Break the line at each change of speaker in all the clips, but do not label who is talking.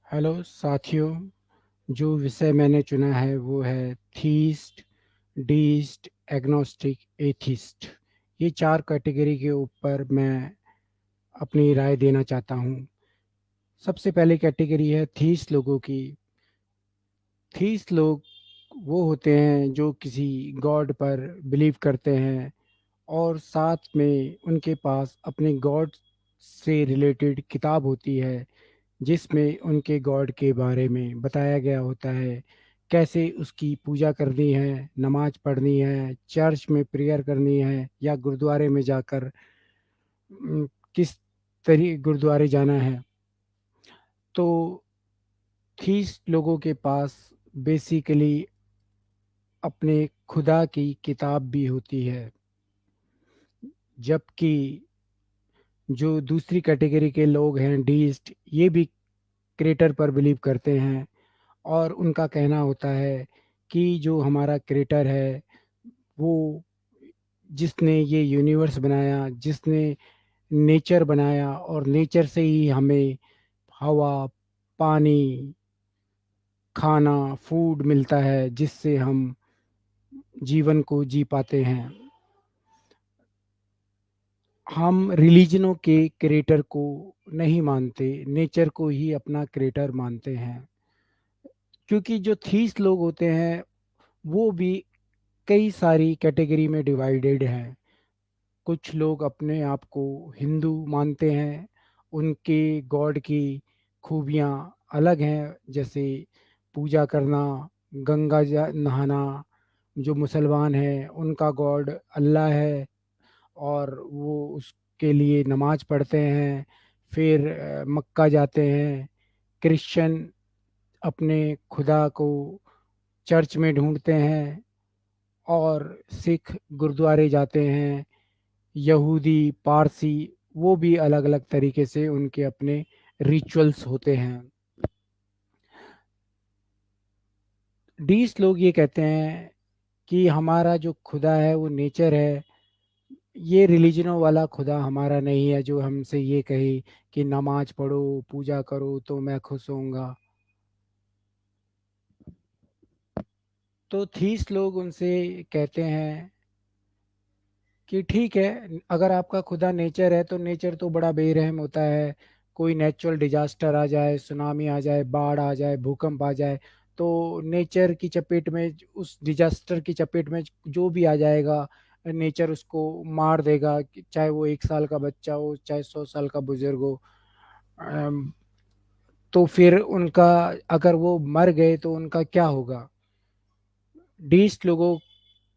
Hello साथियों। जो विषय मैंने चुना है वो है थीस्ट, डीस्ट, एग्नोस्टिक, एथिस्ट। ये चार कैटेगरी के ऊपर मैं अपनी राय देना चाहता हूँ। सबसे पहली कैटेगरी है थीस्ट लोगों की। थीस्ट लोग वो होते हैं जो किसी गॉड पर बिलीव करते हैं और साथ में उनके पास अपने गॉड से रिलेटेड किताब होती है जिसमें उनके गॉड के बारे में बताया गया होता है। कैसे उसकी पूजा करनी है, नमाज पढ़नी है, चर्च में प्रेयर करनी है या गुरुद्वारे में जाकर किस गुरुद्वारे जाना है। तो थीस्ट लोगों के पास बेसिकली अपने खुदा की किताब भी होती है, जबकि जो दूसरी कैटेगरी के लोग हैं डीस्ट, ये भी क्रिएटर पर बिलीव करते हैं और उनका कहना होता है कि जो हमारा क्रिएटर है वो, जिसने ये यूनिवर्स बनाया, जिसने नेचर बनाया और नेचर से ही हमें हवा, पानी, खाना, फूड मिलता है जिससे हम जीवन को जी पाते हैं। हम रिलीजनों के क्रिएटर को नहीं मानते, नेचर को ही अपना क्रिएटर मानते हैं। क्योंकि जो थीस लोग होते हैं वो भी कई सारी कैटेगरी में डिवाइडेड हैं। कुछ लोग अपने आप को हिंदू मानते हैं, उनके गॉड की खूबियाँ अलग हैं, जैसे पूजा करना, नहाना। जो मुसलमान हैं उनका गॉड अल्लाह है और वो उसके लिए नमाज पढ़ते हैं, फिर मक्का जाते हैं। क्रिश्चियन अपने खुदा को चर्च में ढूंढते हैं और सिख गुरुद्वारे जाते हैं। यहूदी, पारसी, वो भी अलग अलग तरीके से उनके अपने रिचुअल्स होते हैं। डीस लोग ये कहते हैं कि हमारा जो खुदा है वो नेचर है। ये रिलीजनों वाला खुदा हमारा नहीं है जो हमसे ये कहे कि नमाज पढ़ो, पूजा करो तो मैं खुश होऊंगा। तो थीस लोग उनसे कहते हैं कि ठीक है, अगर आपका खुदा नेचर है तो नेचर तो बड़ा बेरहम होता है। कोई नेचुरल डिजास्टर आ जाए, सुनामी आ जाए, बाढ़ आ जाए, भूकंप आ जाए, तो नेचर की चपेट में, उस डिजास्टर की चपेट में जो भी आ जाएगा, नेचर उसको मार देगा, चाहे वो 1 साल का बच्चा हो, चाहे 100 साल का बुजुर्ग हो। अम, तो फिर उनका, अगर वो मर गए तो उनका क्या होगा। डीस्ट लोगों,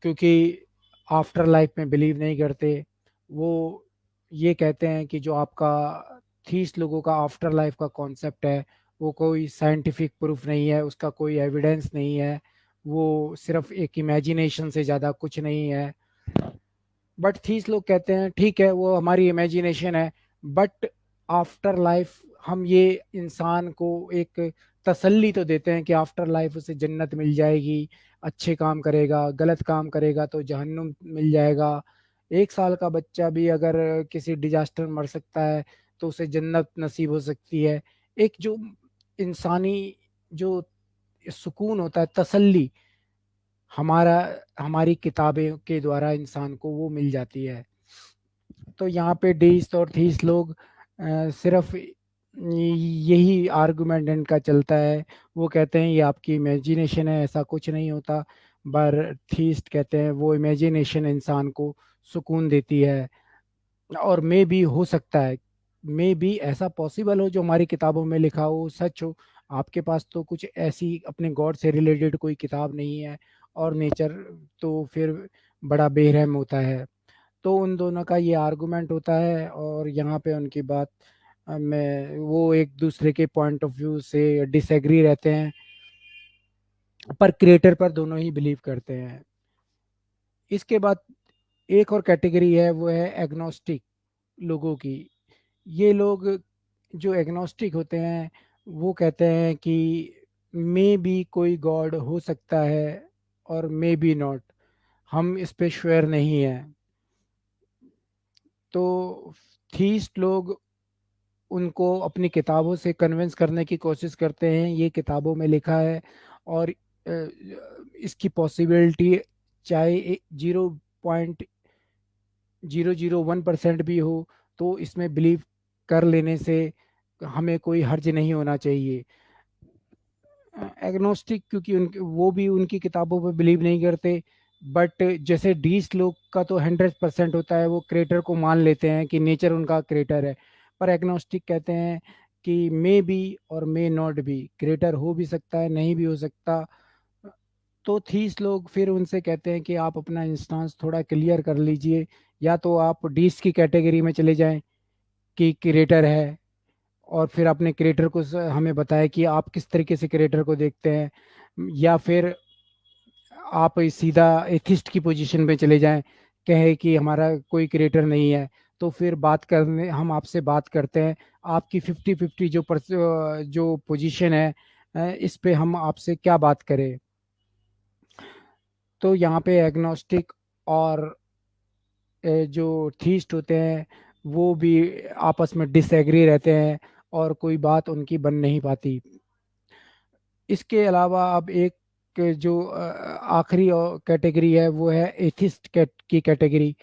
क्योंकि आफ्टर लाइफ में बिलीव नहीं करते, वो ये कहते हैं कि जो आपका थीस लोगों का आफ्टर लाइफ का कॉन्सेप्ट है वो कोई साइंटिफिक प्रूफ नहीं है, उसका कोई एविडेंस नहीं है, वो सिर्फ एक इमेजिनेशन से ज़्यादा कुछ नहीं है। बट थीस लोग कहते हैं ठीक है, वो हमारी इमेजिनेशन है, बट आफ्टर लाइफ हम ये इंसान को एक तसल्ली तो देते हैं कि आफ्टर लाइफ उसे जन्नत मिल जाएगी। अच्छे काम करेगा, गलत काम करेगा तो जहन्नुम मिल जाएगा। 1 साल का बच्चा भी अगर किसी डिजास्टर में मर सकता है तो उसे जन्नत नसीब हो सकती है। एक जो इंसानी जो सुकून होता है, तसल्ली, हमारा हमारी किताबें के द्वारा इंसान को वो मिल जाती है। तो यहाँ पे डीस्ट और थीस लोग सिर्फ यही आर्गुमेंट इनका चलता है। वो कहते हैं ये आपकी इमेजिनेशन है, ऐसा कुछ नहीं होता। पर थीस्ट कहते हैं वो इमेजिनेशन इंसान को सुकून देती है। और मे भी हो सकता है, मे भी ऐसा पॉसिबल हो जो हमारी किताबों में लिखा हो सच हो। आपके पास तो कुछ ऐसी अपने गॉड से रिलेटेड कोई किताब नहीं है और नेचर तो फिर बड़ा बेरहम होता है। तो उन दोनों का ये आर्गुमेंट होता है और यहाँ पे उनकी बात में वो एक दूसरे के पॉइंट ऑफ व्यू से डिसएग्री रहते हैं, पर क्रिएटर पर दोनों ही बिलीव करते हैं। इसके बाद एक और कैटेगरी है, वो है एग्नोस्टिक लोगों की। ये लोग जो एग्नोस्टिक होते हैं वो कहते हैं कि मे बी कोई गॉड हो सकता है और मे बी नॉट, हम इस पे श्योर नहीं है। तो थीस्ट लोग उनको अपनी किताबों से कन्विंस करने की कोशिश करते हैं ये किताबों में लिखा है, और इसकी पॉसिबिलिटी चाहे 0.001% भी हो, तो इसमें बिलीव कर लेने से हमें कोई हर्ज नहीं होना चाहिए। एग्नोस्टिक, क्योंकि उनके वो भी उनकी किताबों पे बिलीव नहीं करते। बट जैसे डीस लोग का तो 100% होता है, वो क्रिएटर को मान लेते हैं कि नेचर उनका क्रिएटर है। पर एग्नोस्टिक कहते हैं कि मे बी और मे नॉट बी, क्रिएटर हो भी सकता है, नहीं भी हो सकता। तो थीस लोग फिर उनसे कहते हैं कि आप अपना इंस्टांस थोड़ा क्लियर कर लीजिए, या तो आप डीस की कैटेगरी में चले जाएं कि क्रिएटर है, और फिर अपने क्रिएटर को हमें बताएं कि आप किस तरीके से क्रिएटर को देखते हैं, या फिर आप सीधा एथिस्ट की पोजीशन में चले जाएं, कहे कि हमारा कोई क्रिएटर नहीं है। तो फिर बात करने हम आपसे बात करते हैं, आपकी 50-50 जो पोजीशन है, इस पे हम आपसे क्या बात करें। तो यहाँ पे एग्नोस्टिक और जो थीस्ट होते हैं वो भी आपस में डिसएग्री रहते हैं, और कोई बात उनकी बन नहीं पाती। इसके अलावा अब एक जो आखिरी कैटेगरी है वो है एथिस्ट की कैटेगरी।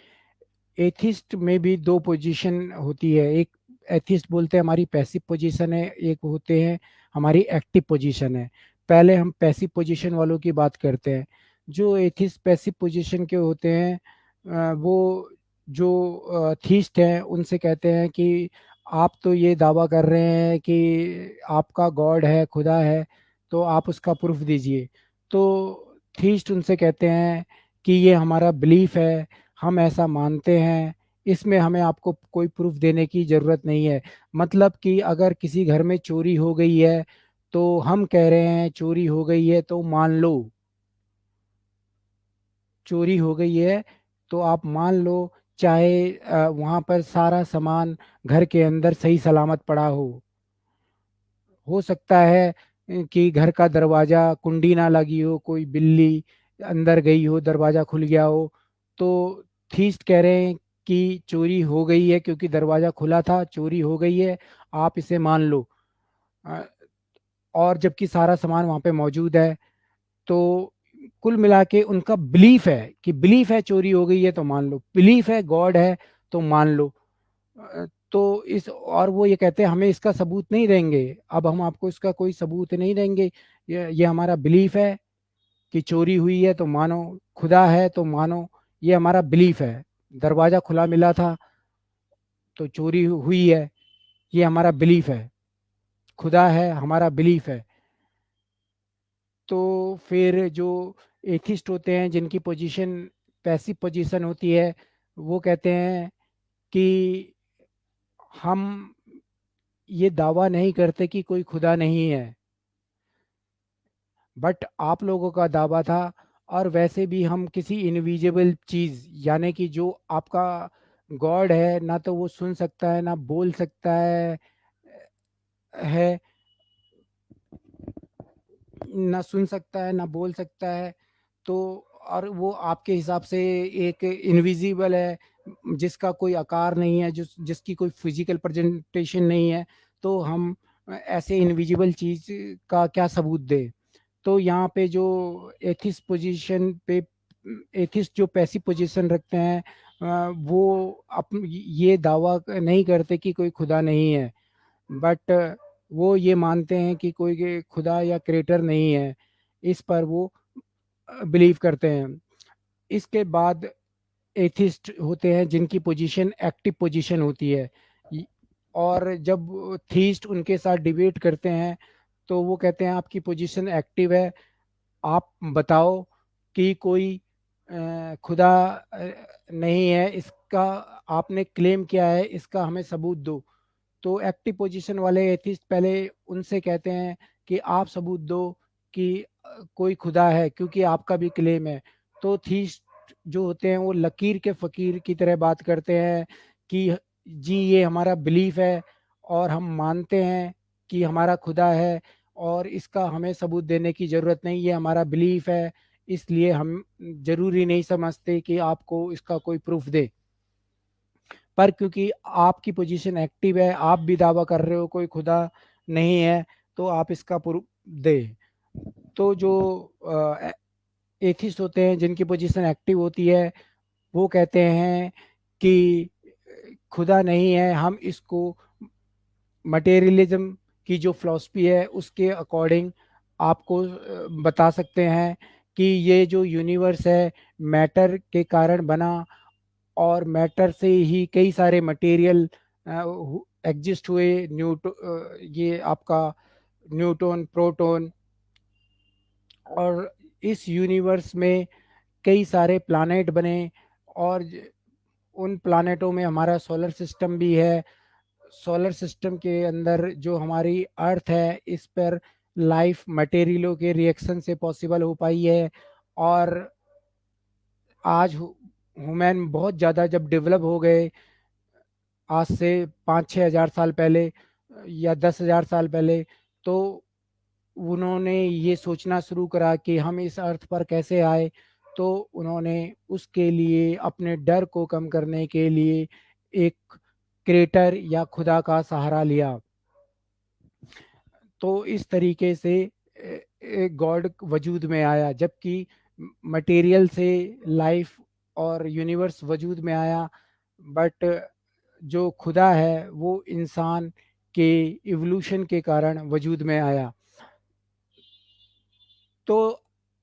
एथिस्ट में भी दो पोजीशन होती है, एक एथिस्ट बोलते हैं हमारी पैसिव पोजीशन है, एक होते हैं हमारी एक्टिव पोजीशन है। पहले हम पैसिव पोजीशन वालों की बात करते हैं। जो एथिस्ट पैसिव पोजीशन के होते हैं, वो जो थीस्ट हैं उनसे कहते हैं कि आप तो ये दावा कर रहे हैं कि आपका गॉड है, खुदा है, तो आप उसका प्रूफ दीजिए। तो थीस्ट उनसे कहते हैं कि ये हमारा बिलीफ है, हम ऐसा मानते हैं, इसमें हमें आपको कोई प्रूफ देने की ज़रूरत नहीं है। मतलब कि अगर किसी घर में चोरी हो गई है, तो हम कह रहे हैं चोरी हो गई है तो मान लो, चोरी हो गई है तो आप मान लो, चाहे वहां पर सारा सामान घर के अंदर सही सलामत पड़ा हो सकता है कि घर का दरवाजा कुंडी ना लगी हो, कोई बिल्ली अंदर गई हो, दरवाजा खुल गया हो। तो थीस्ट कह रहे हैं कि चोरी हो गई है क्योंकि दरवाजा खुला था, चोरी हो गई है, आप इसे मान लो। अ, और जबकि सारा सामान वहां पे मौजूद है। तो कुल मिला के उनका बिलीफ है कि बिलीफ है चोरी हो गई है तो मान लो, बिलीफ है गॉड है तो मान लो। तो इस और वो ये कहते हैं हमें इसका सबूत नहीं देंगे, अब हम आपको इसका कोई सबूत नहीं देंगे, ये हमारा बिलीफ है कि चोरी हुई है तो मानो, खुदा है तो मानो, ये हमारा बिलीफ है। दरवाजा खुला मिला था तो चोरी हुई है, ये हमारा बिलीफ है। खुदा है, हमारा बिलीफ है। तो फिर जो एथिस्ट होते हैं जिनकी पोजीशन पैसिव पोजीशन होती है, वो कहते हैं कि हम ये दावा नहीं करते कि कोई खुदा नहीं है, बट आप लोगों का दावा था। और वैसे भी हम किसी इनविजिबल चीज, यानी कि जो आपका गॉड है, ना तो वो सुन सकता है ना बोल सकता है ना सुन सकता है ना बोल सकता है। तो और वो आपके हिसाब से एक इनविजिबल है, जिसका कोई आकार नहीं है, जिसकी कोई फिजिकल प्रेजेंटेशन नहीं है। तो हम ऐसे इनविजिबल चीज का क्या सबूत दे। तो यहाँ पे जो एथिस्ट पोजीशन पे, एथिस्ट जो पैसिव पोजीशन रखते हैं, वो ये दावा नहीं करते कि कोई खुदा नहीं है, बट वो ये मानते हैं कि कोई खुदा या क्रिएटर नहीं है, इस पर वो बिलीव करते हैं। इसके बाद एथिस्ट होते हैं जिनकी पोजीशन एक्टिव पोजीशन होती है। य- और जब थीस्ट उनके साथ डिबेट करते हैं, तो वो कहते हैं आपकी पोजीशन एक्टिव है, आप बताओ कि कोई खुदा नहीं है, इसका आपने क्लेम किया है, इसका हमें सबूत दो। तो एक्टिव पोजीशन वाले एथिस्ट पहले उनसे कहते हैं कि आप सबूत दो कि कोई खुदा है, क्योंकि आपका भी क्लेम है। तो थीस्ट जो होते हैं वो लकीर के फकीर की तरह बात करते हैं कि जी ये हमारा बिलीफ है, और हम मानते हैं कि हमारा खुदा है, और इसका हमें सबूत देने की ज़रूरत नहीं, ये हमारा बिलीफ है, इसलिए हम जरूरी नहीं समझते कि आपको इसका कोई प्रूफ दे। पर क्योंकि आपकी पोजीशन एक्टिव है, आप भी दावा कर रहे हो कोई खुदा नहीं है, तो आप इसका प्रूफ दे। तो जो एथिस्ट होते हैं जिनकी पोजीशन एक्टिव होती है, वो कहते हैं कि खुदा नहीं है, हम इसको मटेरियलिज्म की जो फिलॉसफी है उसके अकॉर्डिंग आपको बता सकते हैं कि ये जो यूनिवर्स है मैटर के कारण बना, और मैटर से ही कई सारे मटेरियल एग्जिस्ट हुए। ये आपका न्यूटन, प्रोटॉन, और इस यूनिवर्स में कई सारे प्लानेट बने, और उन प्लानेटों में हमारा सोलर सिस्टम भी है। सोलर सिस्टम के अंदर जो हमारी अर्थ है, इस पर लाइफ मटेरियलों के रिएक्शन से पॉसिबल हो पाई है। और आज ह्यूमन बहुत ज़्यादा जब डेवलप हो गए, आज से 5-6 हज़ार साल पहले या 10 हज़ार साल पहले, तो उन्होंने ये सोचना शुरू करा कि हम इस अर्थ पर कैसे आए। तो उन्होंने उसके लिए अपने डर को कम करने के लिए एक क्रिएटर या खुदा का सहारा लिया। तो इस तरीके से एक गॉड वजूद में आया, जबकि मटेरियल से लाइफ और यूनिवर्स वजूद में आया। बट जो खुदा है वो इंसान के इवोल्यूशन के कारण वजूद में आया। तो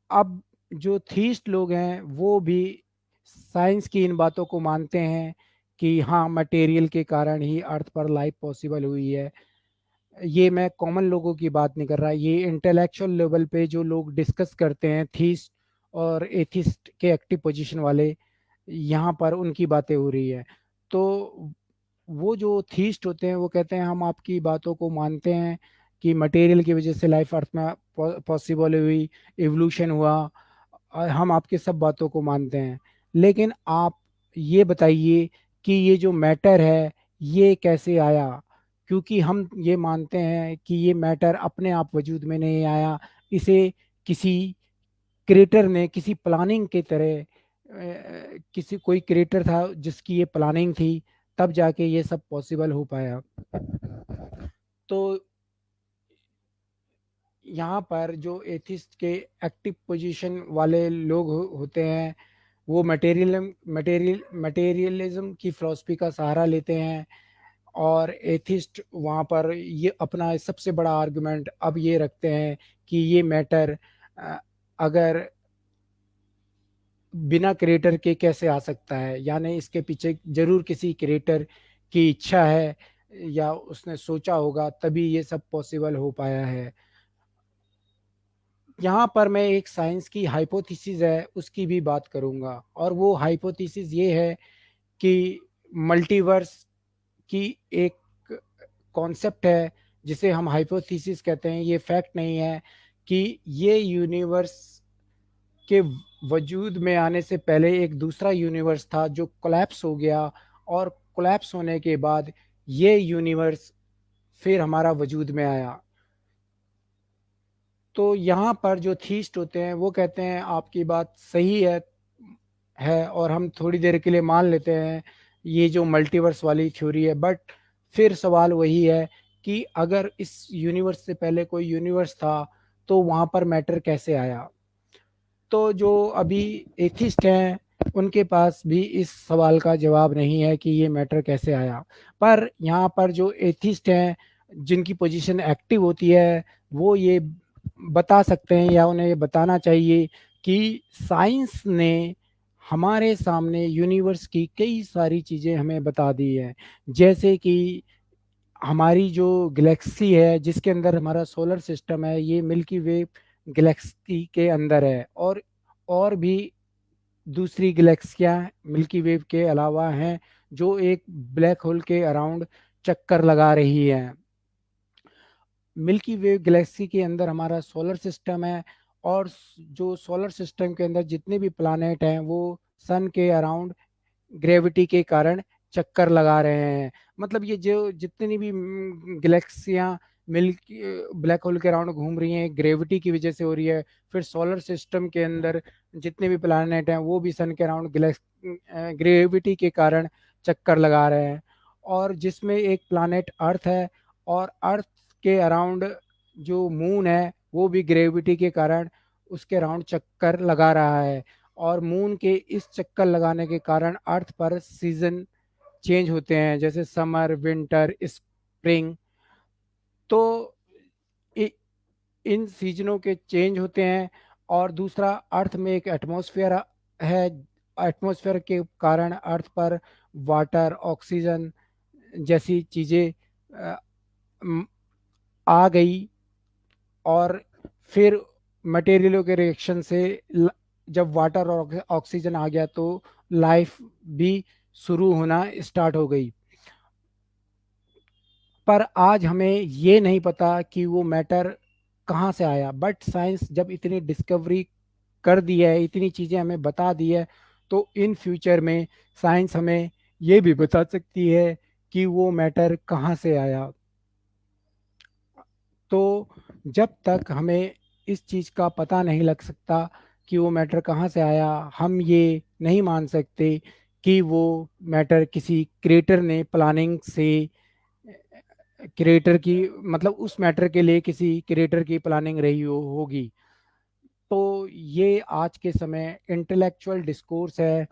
अब जो थीस्ट लोग हैं वो भी साइंस की इन बातों को मानते हैं कि हाँ, मटेरियल के कारण ही अर्थ पर लाइफ पॉसिबल हुई है। ये मैं कॉमन लोगों की बात नहीं कर रहा, ये इंटेलेक्चुअल लेवल पे जो लोग डिस्कस करते हैं, थीस्ट और एथिस्ट के एक्टिव पोजीशन वाले, यहाँ पर उनकी बातें हो रही है। तो वो जो थीस्ट होते हैं वो कहते हैं हम आपकी बातों को मानते हैं कि मटेरियल की वजह से लाइफ अर्थ में पॉसिबल हुई, इवोल्यूशन हुआ, और हम आपकी सब बातों को मानते हैं। लेकिन आप ये बताइए कि ये जो मैटर है ये कैसे आया? क्योंकि हम ये मानते हैं कि ये मैटर अपने आप वजूद में नहीं आया, इसे किसी क्रिएटर ने किसी प्लानिंग के तरह किसी कोई क्रिएटर था जिसकी ये प्लानिंग थी, तब जाके ये सब पॉसिबल हो पाया। तो यहाँ पर जो एथिस्ट के एक्टिव पोजीशन वाले लोग होते हैं, वो मटेरियलिज्म की फिलॉसफी का सहारा लेते हैं। और एथिस्ट वहाँ पर ये अपना सबसे बड़ा आर्गुमेंट अब ये रखते हैं कि ये मैटर अगर बिना क्रिएटर के कैसे आ सकता है, यानी इसके पीछे जरूर किसी क्रिएटर की इच्छा है या उसने सोचा होगा, तभी ये सब पॉसिबल हो पाया है। यहाँ पर मैं एक साइंस की हाइपोथेसिस है उसकी भी बात करूंगा, और वो हाइपोथेसिस ये है कि मल्टीवर्स की एक कॉन्सेप्ट है जिसे हम हाइपोथेसिस कहते हैं, ये फैक्ट नहीं है, कि ये यूनिवर्स के वजूद में आने से पहले एक दूसरा यूनिवर्स था जो कोलैप्स हो गया, और कोलैप्स होने के बाद ये यूनिवर्स फिर हमारा वजूद में आया। तो यहाँ पर जो थीस्ट होते हैं वो कहते हैं आपकी बात सही है, और हम थोड़ी देर के लिए मान लेते हैं ये जो मल्टीवर्स वाली थ्योरी है। बट फिर सवाल वही है कि अगर इस यूनिवर्स से पहले कोई यूनिवर्स था तो वहाँ पर मैटर कैसे आया? तो जो अभी एथिस्ट हैं उनके पास भी इस सवाल का जवाब नहीं है कि ये मैटर कैसे आया। पर यहाँ पर जो एथिस्ट हैं जिनकी पोजीशन एक्टिव होती है, वो ये बता सकते हैं या उन्हें ये बताना चाहिए कि साइंस ने हमारे सामने यूनिवर्स की कई सारी चीज़ें हमें बता दी है। जैसे कि हमारी जो गैलेक्सी है जिसके अंदर हमारा सोलर सिस्टम है, ये मिल्की वे गैलेक्सी के अंदर है, और भी दूसरी गैलेक्सियां मिल्की वे के अलावा हैं जो एक ब्लैक होल के अराउंड चक्कर लगा रही हैं। मिल्की वे गैलेक्सी के अंदर हमारा सोलर सिस्टम है, और जो सोलर सिस्टम के अंदर जितने भी प्लानेट हैं वो सन के अराउंड ग्रेविटी के कारण चक्कर लगा रहे हैं। मतलब ये जो जितनी भी गैलेक्सियां मिल्की ब्लैक होल के अराउंड घूम रही हैं, ग्रेविटी की वजह से हो रही है। फिर सोलर सिस्टम के अंदर जितने भी प्लैनेट हैं वो भी सन के अराउंड ग्रेविटी के कारण चक्कर लगा रहे हैं, और जिसमें एक प्लानेट अर्थ है, और अर्थ के अराउंड जो मून है वो भी ग्रेविटी के कारण उसके अराउंड चक्कर लगा रहा है। और मून के इस चक्कर लगाने के कारण अर्थ पर सीजन चेंज होते हैं, जैसे समर, विंटर, स्प्रिंग। तो इ- इन सीजनों के चेंज होते हैं। और दूसरा, अर्थ में एक एटमॉस्फेयर है। एटमॉस्फेयर के कारण अर्थ पर वाटर, ऑक्सीजन जैसी चीजें अ, म- आ गई। और फिर मटेरियलों के रिएक्शन से जब वाटर और ऑक्सीजन आ गया तो लाइफ भी शुरू होना स्टार्ट हो गई। पर आज हमें ये नहीं पता कि वो मैटर कहाँ से आया, बट साइंस जब इतनी डिस्कवरी कर दी है, इतनी चीजें हमें बता दी है, तो इन फ्यूचर में साइंस हमें ये भी बता सकती है कि वो मैटर कहाँ से आया। तो जब तक हमें इस चीज का पता नहीं लग सकता कि वो मैटर कहाँ से आया, हम ये नहीं मान सकते कि वो मैटर किसी क्रिएटर ने प्लानिंग से, क्रिएटर की मतलब उस मैटर के लिए किसी क्रिएटर की प्लानिंग रही होगी। तो ये आज के समय इंटेलेक्चुअल डिस्कोर्स है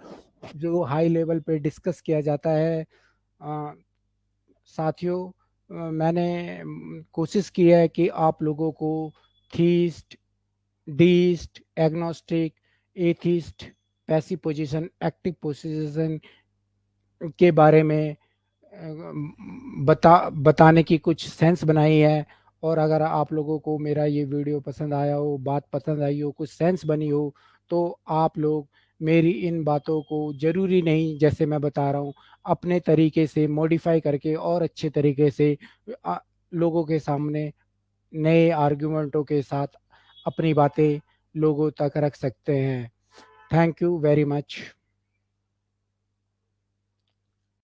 जो हाई लेवल पे डिस्कस किया जाता है। अ, साथियों, मैंने कोशिश की है कि आप लोगों को theist, deist, agnostic, atheist, passive position, active position के बारे में बताने की कुछ सेंस बनाई है। और अगर आप लोगों को मेरा ये वीडियो पसंद आया हो, बात पसंद आई हो, कुछ सेंस बनी हो, तो आप लोग मेरी इन बातों को, जरूरी नहीं जैसे मैं बता रहा हूँ, अपने तरीके से मॉडिफाई करके और अच्छे तरीके से आ, लोगों के सामने नए आर्गुमेंटों के साथ अपनी बातें लोगों तक रख सकते हैं। Thank you very much.